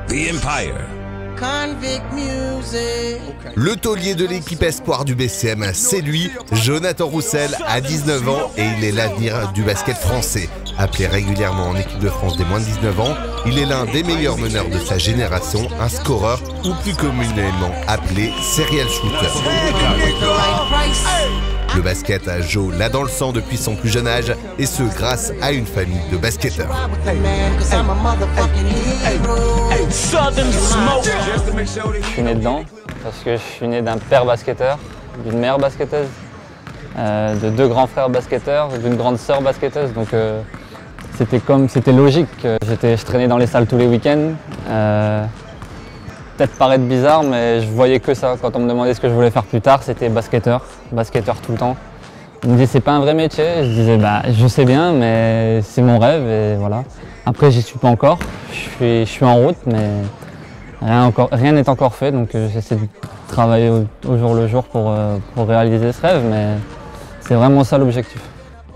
The Empire. Le taulier de l'équipe espoir du BCM, c'est lui, Jonathan Roussel, à 19 ans, et il est l'avenir du basket français. Appelé régulièrement en équipe de France des moins de 19 ans, il est l'un des meilleurs meneurs de sa génération, un scoreur ou plus communément appelé serial shooter. Le basket, Joe l'a dans le sang depuis son plus jeune âge, et ce grâce à une famille de basketteurs. Je suis né dedans parce que je suis né d'un père basketteur, d'une mère basketteuse, de deux grands frères basketteurs, d'une grande sœur basketteuse. Donc c'était logique. Je traînais dans les salles tous les week-ends. Peut-être paraître bizarre, mais je voyais que ça. Quand on me demandait ce que je voulais faire plus tard, c'était basketteur tout le temps. Il me disait c'est pas un vrai métier. Je disais bah je sais bien, mais c'est mon rêve et voilà. Après j'y suis pas encore. Je suis en route, mais rien n'est encore fait. Donc j'essaie de travailler au jour le jour pour réaliser ce rêve, mais c'est vraiment ça l'objectif.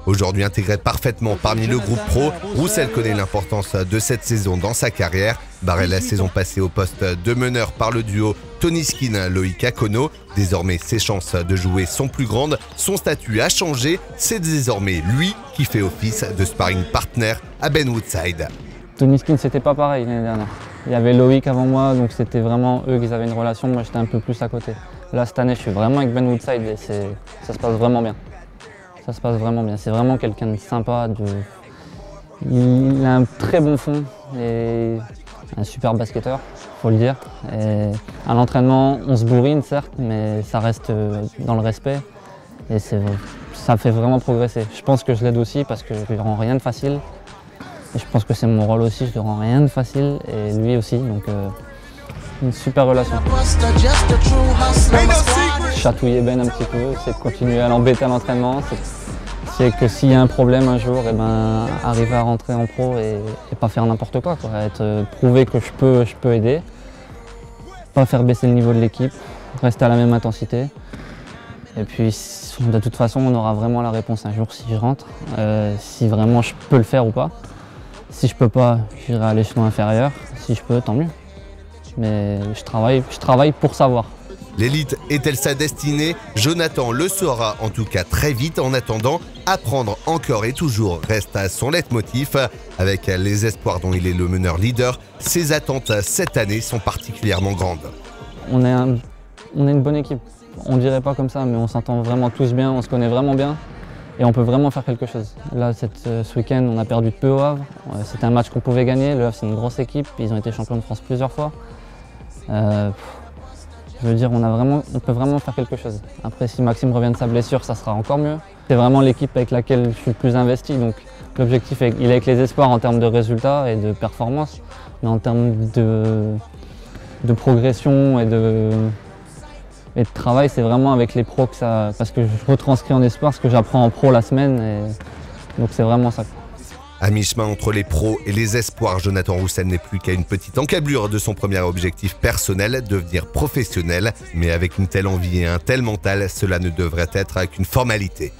Aujourd'hui intégré parfaitement parmi le groupe pro, Roussel connaît l'importance de cette saison dans sa carrière. Barré la saison passée au poste de meneur par le duo Tony Skinn-Loïc Akono. Désormais, ses chances de jouer sont plus grandes. Son statut a changé. C'est désormais lui qui fait office de sparring partner à Ben Woodside. Tony Skinn, c'était pas pareil l'année dernière. Il y avait Loïc avant moi, donc c'était vraiment eux qui avaient une relation. Moi, j'étais un peu plus à côté. Là, cette année, je suis vraiment avec Ben Woodside et ça se passe vraiment bien. Ça se passe vraiment bien. C'est vraiment quelqu'un de sympa. Il a un très bon fond et un super basketteur, faut le dire. Et à l'entraînement, on se bourrine certes, mais ça reste dans le respect. Et ça fait vraiment progresser. Je pense que je l'aide aussi parce que je lui rends rien de facile. Et je pense que c'est mon rôle aussi, je lui rends rien de facile. Et lui aussi, donc une super relation. Chatouiller Ben un petit peu, c'est de continuer à l'embêter à l'entraînement. C'est que s'il y a un problème un jour, arriver à rentrer en pro et pas faire n'importe quoi. Prouver que je peux aider, pas faire baisser le niveau de l'équipe, rester à la même intensité. Et puis de toute façon, on aura vraiment la réponse un jour si je rentre, si vraiment je peux le faire ou pas. Si je peux pas, j'irai à l'échelon inférieur. Si je peux, tant mieux. Mais je travaille pour savoir. L'élite est-elle sa destinée? Jonathan le saura en tout cas très vite. En attendant, apprendre encore et toujours reste à son leitmotiv. Avec les espoirs dont il est le meneur leader, ses attentes cette année sont particulièrement grandes. On est une bonne équipe. On dirait pas comme ça, mais on s'entend vraiment tous bien, on se connaît vraiment bien. Et on peut vraiment faire quelque chose. Là, ce week-end, on a perdu de peu au Havre. C'était un match qu'on pouvait gagner. Le Havre, c'est une grosse équipe. Ils ont été champions de France plusieurs fois. Je veux dire, on peut vraiment faire quelque chose. Après, si Maxime revient de sa blessure, ça sera encore mieux. C'est vraiment l'équipe avec laquelle je suis le plus investi. Donc l'objectif, il est avec les espoirs en termes de résultats et de performance. Mais en termes de progression et de travail, c'est vraiment avec les pros que ça. Parce que je retranscris en espoir ce que j'apprends en pro la semaine. Et donc c'est vraiment ça. À mi-chemin entre les pros et les espoirs, Jonathan Roussel n'est plus qu'à une petite encablure de son premier objectif personnel, devenir professionnel. Mais avec une telle envie et un tel mental, cela ne devrait être qu'une formalité.